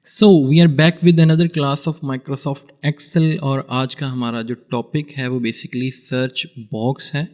So we are back with another class of Microsoft Excel और आज का हमारा जो टॉपिक है वो बेसिकली सर्च बॉक्स है।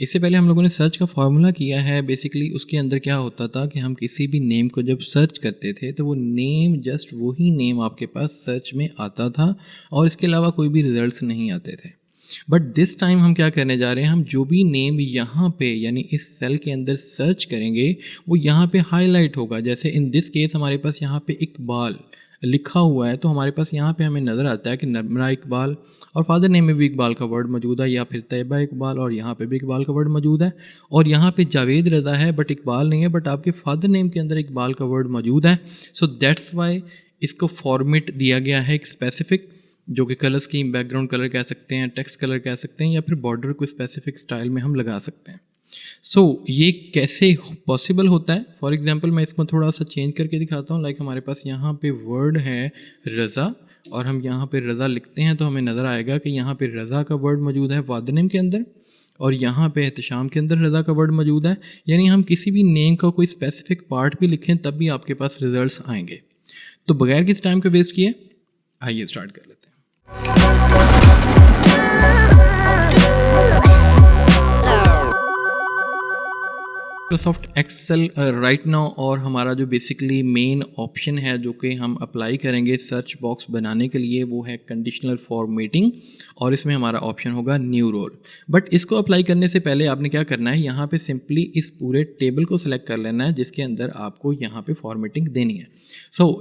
इससे पहले हम लोगों ने सर्च का फॉर्मूला किया है। बेसिकली उसके अंदर क्या होता था कि हम किसी भी नेम को जब सर्च करते थे तो वो नेम जस्ट वही नेम आपके पास सर्च में आता था और इसके अलावा कोई भी रिजल्ट्स नहीं आते थे। बट दिस टाइम हम क्या करने जा रहे हैं, हम जो भी नेम यहाँ पे यानी इस सेल के अंदर सर्च करेंगे वो यहाँ पे हाईलाइट होगा। जैसे इन दिस केस हमारे पास यहाँ पे इकबाल लिखा हुआ है तो हमारे पास यहाँ पे हमें नज़र आता है कि नर्मदा इकबाल और फादर नेम में भी इकबाल का वर्ड मौजूद है, या फिर तैयबा इकबाल और यहाँ पे भी इकबाल का वर्ड मौजूद है, और यहाँ पे जावेद रज़ा है बट इकबाल नहीं है, बट आपके फादर नेम के अंदर इकबाल का वर्ड मौजूद है। सो दैट्स वाई इसको फॉर्मेट दिया गया है एक स्पेसिफिक, जो कि कलर स्कीम बैकग्राउंड कलर कह सकते हैं, टेक्स्ट कलर कह सकते हैं, या फिर बॉर्डर को स्पेसिफिक स्टाइल में हम लगा सकते हैं। ये कैसे पॉसिबल होता है? फॉर एग्जांपल मैं इसको थोड़ा सा चेंज करके दिखाता हूँ। लाइक हमारे पास यहाँ पे वर्ड है रज़ा और हम यहाँ पे रज़ा लिखते हैं तो हमें नज़र आएगा कि यहाँ पे रज़ा का वर्ड मौजूद है फादर नेम के अंदर और यहाँ पे एहतशाम के अंदर रज़ा का वर्ड मौजूद है। यानी हम किसी भी नेम का कोई स्पेसिफिक पार्ट भी लिखें तब भी आपके पास रिजल्ट्स आएंगे। तो बगैर किस टाइम को वेस्ट किए आइए स्टार्ट कर लेते हैं। माइक्रोसॉफ्ट एक्सेल राइट नाउ और हमारा जो बेसिकली मेन ऑप्शन है जो कि हम अप्लाई करेंगे सर्च बॉक्स बनाने के लिए वो है कंडीशनल फॉर्मेटिंग, और इसमें हमारा ऑप्शन होगा न्यू रोल। बट इसको अप्लाई करने से पहले आपने क्या करना है, यहाँ पे सिंपली इस पूरे टेबल को सिलेक्ट कर लेना है जिसके अंदर आपको यहाँ पे फॉर्मेटिंग देनी है।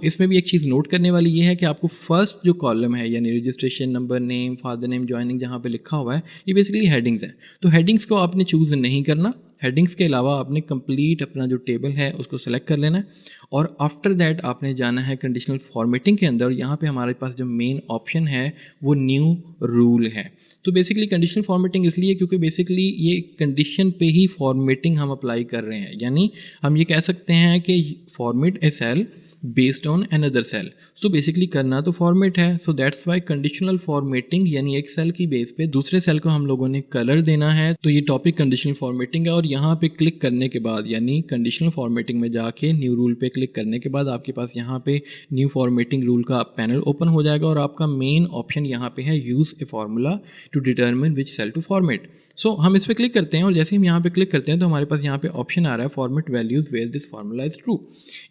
इसमें भी एक चीज़ नोट करने वाली ये है कि आपको फर्स्ट जो कॉलम है यानी registration number, name, father name, joining जहाँ पे लिखा हुआ है ये बेसिकली हेडिंग्स है। तो हेडिंग्स को आपने चूज़ नहीं करना। हेडिंग्स के अलावा आपने कंप्लीट अपना जो टेबल है उसको सेलेक्ट कर लेना है और आफ्टर दैट आपने जाना है कंडीशनल फॉर्मेटिंग के अंदर। यहाँ पे हमारे पास जो मेन ऑप्शन है वो न्यू रूल है। तो बेसिकली कंडीशनल फॉर्मेटिंग इसलिए क्योंकि बेसिकली ये कंडीशन पे ही फॉर्मेटिंग हम अप्लाई कर रहे हैं, यानी हम ये कह सकते हैं कि format a cell based on another cell. So basically करना तो फॉर्मेट है, so that's why conditional formatting यानी एक सेल की बेस पे दूसरे सेल को हम लोगों ने कलर देना है। तो ये टॉपिक कंडीशनल फॉर्मेटिंग है और यहाँ पे क्लिक करने के बाद यानी कंडीशनल फॉर्मेटिंग में जाके न्यू रूल पे क्लिक करने के बाद आपके पास यहाँ पे न्यू फॉर्मेटिंग रूल का पैनल ओपन हो जाएगा और आपका मेन ऑप्शन यहाँ पे है use a formula to determine which cell to format. हम इस पर क्लिक करते हैं और जैसे हम यहाँ पे क्लिक करते हैं तो हमारे पास यहाँ पे ऑप्शन आ रहा है format values where this formula is true,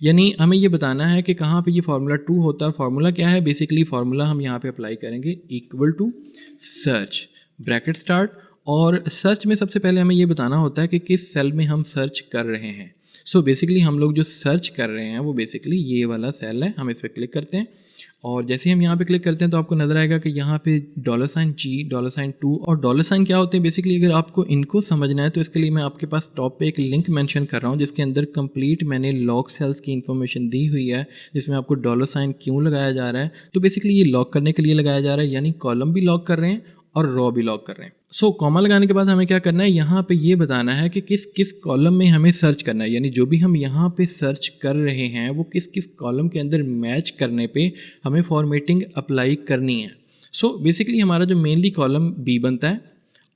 यानी हमें ये बताना है कि कहाँ पे ये फार्मूला ट्रू होता है। फार्मूला क्या है? बेसिकली फार्मूला हम यहाँ पे अप्लाई करेंगे equal to search bracket start, और सर्च में सबसे पहले हमें ये बताना होता है कि किस सेल में हम सर्च कर रहे हैं। बेसिकली हम लोग जो सर्च कर रहे हैं वो बेसिकली ये वाला सेल है। हम इस पर क्लिक करते हैं और जैसे ही हम यहाँ पे क्लिक करते हैं तो आपको नज़र आएगा कि यहाँ पे $G, $2 और $, क्या होते हैं बेसिकली। अगर आपको इनको समझना है तो इसके लिए मैं आपके पास टॉप पे एक लिंक मेंशन कर रहा हूँ जिसके अंदर कंप्लीट मैंने लॉग सेल्स की इन्फॉर्मेशन दी हुई है, जिसमें आपको $, क्यों लगाया जा रहा है। तो बेसिकली ये लॉक करने के लिए लगाया जा रहा है, यानी कॉलम भी लॉक कर रहे हैं और रॉ भी लॉक कर रहे हैं। कॉमा लगाने के बाद हमें क्या करना है, यहाँ पे ये बताना है कि किस किस कॉलम में हमें सर्च करना है, यानी जो भी हम यहाँ पे सर्च कर रहे हैं वो किस किस कॉलम के अंदर मैच करने पे हमें फॉर्मेटिंग अप्लाई करनी है। बेसिकली हमारा जो मेनली कॉलम बी बनता है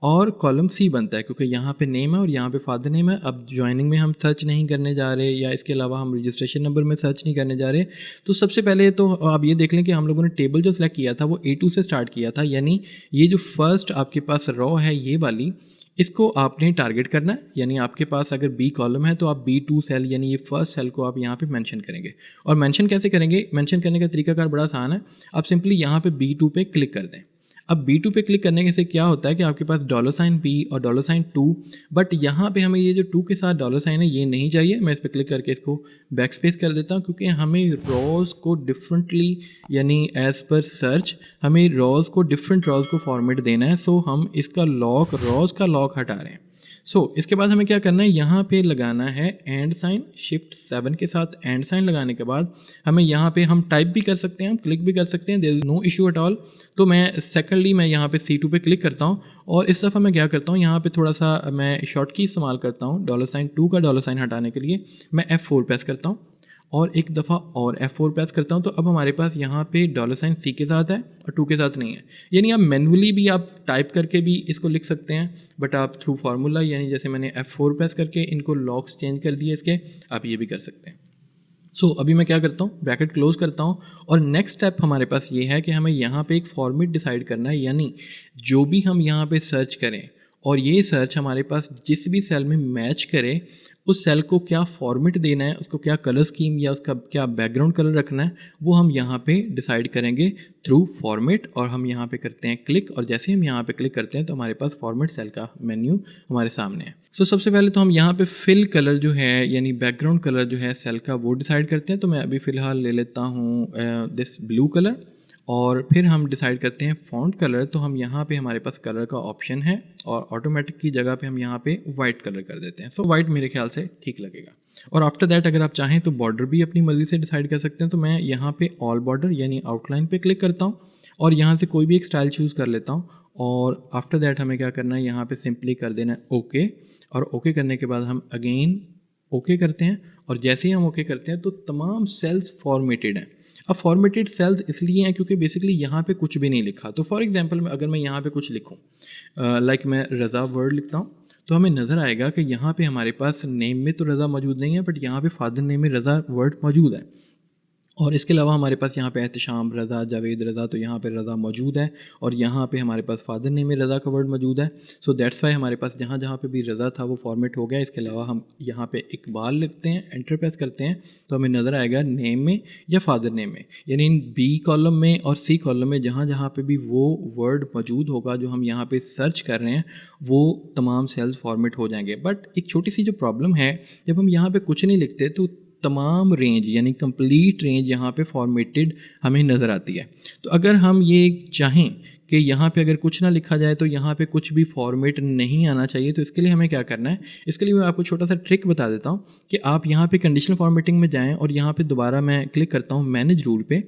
और कॉलम सी बनता है क्योंकि यहाँ पे नेम है और यहाँ पे फादर नेम है। अब ज्वाइनिंग में हम सर्च नहीं करने जा रहे या इसके अलावा हम रजिस्ट्रेशन नंबर में सर्च नहीं करने जा रहे। तो सबसे पहले तो आप ये देख लें कि हम लोगों ने टेबल जो सिलेक्ट किया था वो A2 से स्टार्ट किया था, यानी ये जो फर्स्ट आपके पास रॉ है ये वाली, इसको आपने टारगेट करना है। यानी आपके पास अगर बी कॉलम है तो आप B2 सेल यानी ये फर्स्ट सेल को आप यहाँ पे मेंशन करेंगे। और मेंशन कैसे करेंगे? मेंशन करने का तरीकाकार बड़ा आसान है। आप सिंपली यहाँ पे B2 पे क्लिक कर दें। अब B2 पे क्लिक करने से क्या होता है कि आपके पास $B और $2, बट यहाँ पे हमें ये जो 2 के साथ $, है ये नहीं चाहिए। मैं इस पर क्लिक करके इसको बैक स्पेस कर देता हूँ क्योंकि हमें रॉज को डिफरेंटली यानी एज पर सर्च हमें रॉज को डिफरेंट रॉज को फॉर्मेट देना है। हम इसका लॉक रॉज का लॉक हटा रहे हैं। इसके बाद हमें क्या करना है, यहाँ पे लगाना है एंड साइन, Shift 7 के साथ एंड साइन लगाने के बाद हमें यहाँ पे हम टाइप भी कर सकते हैं, हम क्लिक भी कर सकते हैं, there is no issue at all. तो मैं यहाँ पे C2 पे क्लिक करता हूँ और इस दफ़ा मैं क्या करता हूँ, यहाँ पे थोड़ा सा मैं शॉर्ट की इस्तेमाल करता हूँ $2 का $, हटाने के लिए मैं F4 प्रेस करता हूँ और एक दफ़ा और F4 प्रेस करता हूँ। तो अब हमारे पास यहाँ पे $C के साथ है और 2 के साथ नहीं है। यानी आप मैनुअली भी आप टाइप करके भी इसको लिख सकते हैं, बट आप थ्रू फार्मूला यानी जैसे मैंने F4 प्रेस करके इनको लॉक्स चेंज कर दिए इसके, आप ये भी कर सकते हैं। अभी मैं क्या करता हूँ, ब्रैकेट क्लोज करता हूँ और नेक्स्ट स्टेप हमारे पास ये है कि हमें यहाँ पे एक फॉर्मेट डिसाइड करना है, यानी जो भी हम यहाँ पे सर्च करें और ये सर्च हमारे पास जिस भी सेल में मैच करे, उस सेल को क्या फॉर्मेट देना है, उसको क्या कलर स्कीम या उसका क्या बैकग्राउंड कलर रखना है, वो हम यहाँ पे डिसाइड करेंगे थ्रू फॉर्मेट। और हम यहाँ पे करते हैं क्लिक, और जैसे हम यहाँ पे क्लिक करते हैं तो हमारे पास फॉर्मेट सेल का मेन्यू हमारे सामने है। सबसे पहले तो हम यहाँ पे फिल कलर जो है यानी बैकग्राउंड कलर जो है सेल का, वो डिसाइड करते हैं। तो मैं अभी फ़िलहाल ले लेता हूँ दिस ब्लू कलर, और फिर हम डिसाइड करते हैं फ़ॉन्ट कलर। तो हम यहाँ पे हमारे पास कलर का ऑप्शन है और ऑटोमेटिक की जगह पे हम यहाँ पे वाइट कलर कर देते हैं। वाइट मेरे ख्याल से ठीक लगेगा। और आफ्टर दैट अगर आप चाहें तो बॉर्डर भी अपनी मर्ज़ी से डिसाइड कर सकते हैं। तो मैं यहाँ पे ऑल बॉर्डर यानी आउटलाइन पे क्लिक करता हूँ और यहाँ से कोई भी एक स्टाइल चूज़ कर लेता हूँ। और आफ्टर दैट हमें क्या करना है, यहाँ पे सिंपली कर देना है ओके। और ओके करने के बाद हम अगेन ओके करते हैं, और जैसे ही हम ओके करते हैं तो तमाम सेल्स फॉर्मेटेड हैं। अब फॉर्मेटेड सेल्स इसलिए हैं क्योंकि बेसिकली यहाँ पे कुछ भी नहीं लिखा। तो फॉर एग्जांपल अगर मैं यहाँ पे कुछ लिखूँ, लाइक मैं रज़ा वर्ड लिखता हूँ, तो हमें नज़र आएगा कि यहाँ पे हमारे पास नेम में तो रज़ा मौजूद नहीं है, बट यहाँ पे फादर नेम में रज़ा वर्ड मौजूद है। और इसके अलावा हमारे पास यहाँ पे एहतशाम, रज़ा, जावेद, रज़ा, तो यहाँ पे रज़ा मौजूद है, और यहाँ पे हमारे पास फादर नेम में रज़ा का वर्ड मौजूद है। दैट्स वाई हमारे पास जहाँ जहाँ पे भी रज़ा था वो फॉर्मेट हो गया। इसके अलावा हम यहाँ पे इकबाल लिखते हैं, एंटर प्रेस करते हैं, तो हमें नज़र आएगा नेम में या फादर नेम में, यानी इन बी कॉलम में और सी कॉलम में जहाँ जहाँ पे भी वो वर्ड मौजूद होगा जो हम यहाँ पे सर्च कर रहे हैं, वो तमाम सेल्स फॉर्मेट हो जाएंगे। बट एक छोटी सी जो प्रॉब्लम है, जब हम यहाँ पे कुछ नहीं लिखते तो तमाम रेंज यानी कंप्लीट रेंज यहाँ पे फॉर्मेटेड हमें नज़र आती है। तो अगर हम ये चाहें कि यहाँ पे अगर कुछ ना लिखा जाए तो यहाँ पे कुछ भी फॉर्मेट नहीं आना चाहिए, तो इसके लिए हमें क्या करना है, इसके लिए मैं आपको छोटा सा ट्रिक बता देता हूँ कि आप यहाँ पे कंडीशनल फॉर्मेटिंग में जाएँ और यहाँ पे दोबारा मैं क्लिक करता हूँ मैनेज रूल पे,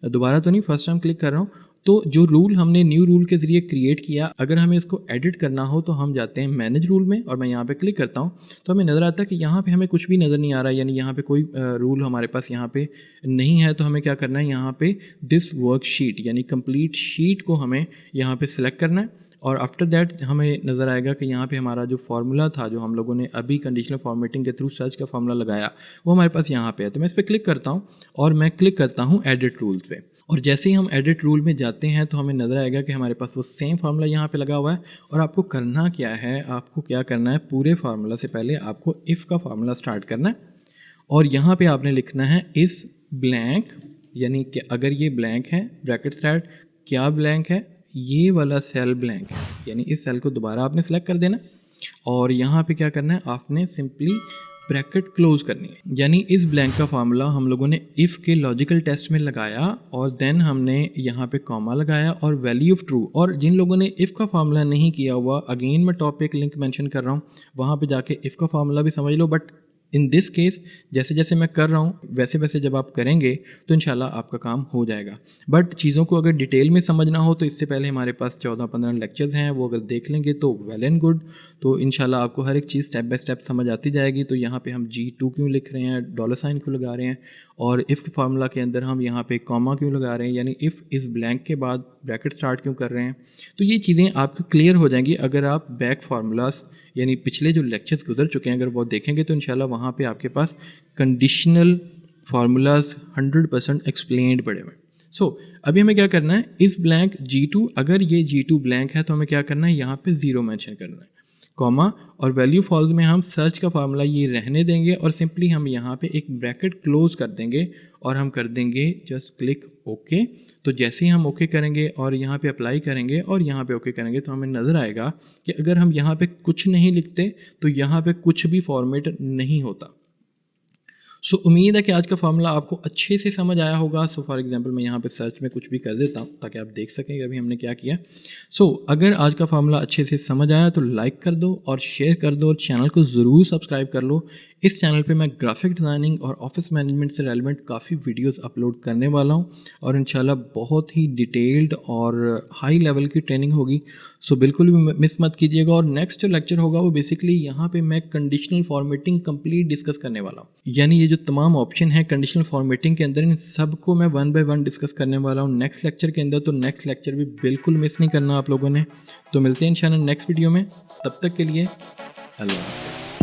दोबारा तो नहीं, फर्स्ट टाइम क्लिक कर रहा हूँ। तो जो रूल हमने न्यू रूल के ज़रिए क्रिएट किया, अगर हमें इसको एडिट करना हो तो हम जाते हैं मैनेज रूल में और मैं यहाँ पे क्लिक करता हूँ, तो हमें नज़र आता है कि यहाँ पे हमें कुछ भी नज़र नहीं आ रहा है, यानी यहाँ पे कोई रूल हमारे पास यहाँ पे नहीं है। तो हमें क्या करना है, यहाँ पे दिस वर्कशीट यानी कंप्लीट शीट को हमें यहाँ पे सिलेक्ट करना है, और आफ्टर दैट हमें नज़र आएगा कि यहाँ पे हमारा जो फार्मूला था, जो हम लोगों ने अभी कंडीशनल फॉर्मेटिंग के थ्रू सर्च का फार्मूला लगाया, वो हमारे पास यहाँ पे है। तो मैं इस पर क्लिक करता हूँ और मैं क्लिक करता हूँ एडिट रूल्स पे, और जैसे ही हम एडिट रूल में जाते हैं तो हमें नज़र आएगा कि हमारे पास वो सेम फार्मूला यहाँ पे लगा हुआ है। और आपको करना क्या है, आपको क्या करना है, पूरे फार्मूला से पहले आपको इफ़ का फार्मूला स्टार्ट करना है, और यहाँ पे आपने लिखना है इस ब्लैंक, यानी कि अगर ये ब्लैंक है ब्रैकेट स्टार्ट, क्या ब्लैंक है, ये वाला सेल ब्लैंक है, यानी इस सेल को दोबारा आपने सेलेक्ट कर देना। और यहाँ पे क्या करना है, आपने सिंपली ब्रैकेट क्लोज करनी है, यानी इस ब्लैंक का फार्मूला हम लोगों ने इफ़ के लॉजिकल टेस्ट में लगाया और देन हमने यहाँ पे कॉमा लगाया और वैल्यू ऑफ ट्रू। और जिन लोगों ने इफ़ का फार्मूला नहीं किया हुआ, अगेन मैं टॉप पे एक लिंक मेंशन कर रहा हूँ, वहाँ पे जाके इफ़ का फार्मूला भी समझ लो। बट इन दिस केस जैसे जैसे मैं कर रहा हूँ वैसे वैसे जब आप करेंगे तो इंशाल्लाह आपका काम हो जाएगा। बट चीज़ों को अगर डिटेल में समझना हो तो इससे पहले हमारे पास 14-15 लेक्चर्स हैं, वो अगर देख लेंगे तो वेल एंड गुड। तो इंशाल्लाह आपको हर एक चीज़ स्टेप बाय स्टेप समझ आती जाएगी। तो यहाँ पे हम G2 क्यों लिख रहे हैं, डॉलर साइन क्यों लगा रहे हैं, और इफ़ फार्मूला के अंदर हम यहाँ पे कॉमा क्यों लगा रहे हैं, यानी इफ़ इस ब्लैंक के बाद ब्रैकेट स्टार्ट क्यों कर रहे हैं, तो ये चीज़ें आपको क्लियर हो जाएंगी अगर आप बैक फार्मूलाज यानी पिछले जो लेक्चर्स गुजर चुके हैं अगर वो देखेंगे तो इंशाल्लाह वहाँ पे आपके पास कंडीशनल फार्मूलाज 100% एक्सप्लेन्ड पड़े हुए। अभी हमें क्या करना है, इस ब्लैंक G2, अगर ये G2 ब्लैंक है तो हमें क्या करना है, यहाँ पे 0 मेंशन करना है, कॉमा, और वैल्यू फॉल्स में हम सर्च का फार्मूला ये रहने देंगे और सिंपली हम यहाँ पे एक ब्रैकेट क्लोज कर देंगे और हम कर देंगे जस्ट क्लिक ओके। तो जैसे ही हम ओके करेंगे और यहाँ पे अप्लाई करेंगे और यहाँ पे ओके करेंगे तो हमें नज़र आएगा कि अगर हम यहाँ पे कुछ नहीं लिखते तो यहाँ पे कुछ भी फॉर्मेट नहीं होता। उम्मीद है कि आज का फार्मूला आपको अच्छे से समझ आया होगा। फॉर एग्जांपल मैं यहाँ पे सर्च में कुछ भी कर देता हूँ ताकि आप देख सकें अभी हमने क्या किया। अगर आज का फार्मूला अच्छे से समझ आया तो लाइक कर दो और शेयर कर दो और चैनल को ज़रूर सब्सक्राइब कर लो। इस चैनल पे मैं ग्राफिक डिज़ाइनिंग और ऑफिस मैनेजमेंट से रेलेवेंट काफ़ी वीडियोस अपलोड करने वाला हूँ और इंशाल्लाह बहुत ही डिटेल्ड और हाई लेवल की ट्रेनिंग होगी। बिल्कुल भी मिस मत कीजिएगा। और नेक्स्ट जो लेक्चर होगा वो बेसिकली यहाँ पे मैं कंडीशनल फॉर्मेटिंग कंप्लीट डिस्कस करने वाला हूँ, यानी ये जो तमाम ऑप्शन है कंडीशनल फॉर्मेटिंग के अंदर इन सबको मैं 1 बाय 1 डिस्कस करने वाला हूँ नेक्स्ट लेक्चर के अंदर। तो नेक्स्ट लेक्चर भी बिल्कुल मिस नहीं करना आप लोगों ने। तो मिलते हैं इंशाल्लाह नेक्स्ट वीडियो में, तब तक के लिए अल्लाह हाफ़िज़।